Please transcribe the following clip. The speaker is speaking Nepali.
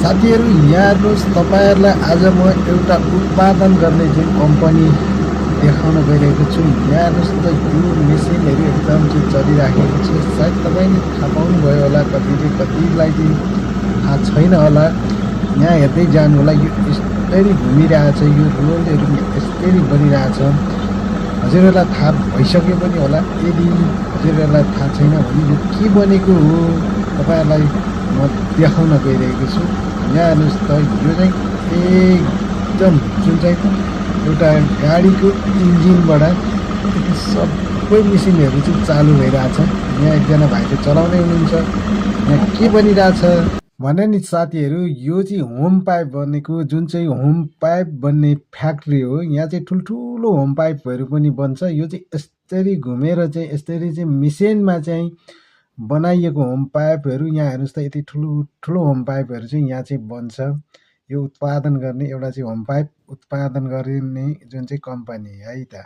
साथीहरू यहाँ हेर्नुहोस्, तपाईँहरूलाई आज म एउटा उत्पादन गर्ने चाहिँ कम्पनी देखाउन गइरहेको छु। यहाँ हेर्नुहोस् त, यो मेसिनहरू एकदम चाहिँ चलिराखेको छ। सायद तपाईँले थाहा पाउनुभयो होला, कतिलाई चाहिँ थाहा छैन होला। यहाँ हेर्दै जानु होला, यो यस्तरी घुमिरहेछ, यो रोलहरू यस्तरी बनिरहेछ। हजुरहरूलाई थाहा भइसक्यो पनि होला। यदि हजुरहरूलाई थाहा छैन भने यो के बनेको हो तपाईँहरूलाई म देखाउन गइरहेको छु। यहाँ हेर्नुहोस् त, यो चाहिँ एकदम जुन चाहिँ एउटा गाडीको इन्जिनबाट सबै मेसिनहरू चाहिँ चालु भइरहेछ। यहाँ एकजना भाइले चलाउँदै हुनुहुन्छ। यहाँ के बनिरहेछ भने नि साथीहरू, यो चाहिँ होम पाइप बनेको, जुन चाहिँ होम पाइप बन्ने फ्याक्ट्री हो। यहाँ चाहिँ ठुल्ठुलो होम पाइपहरू पनि बन्छ। यो चाहिँ यस्तरी घुमेर चाहिँ यस्तरी चाहिँ मेसिनमा चाहिँ बनाइएको होम पाइपहरू। यहाँ हेर्नुहोस् त, यति ठुलो होम पाइपहरू चाहिँ यहाँ चाहिँ बन्छ। यो उत्पादन गर्ने एउटा चाहिँ होम पाइप उत्पादन गर्ने जुन चाहिँ कम्पनी है त।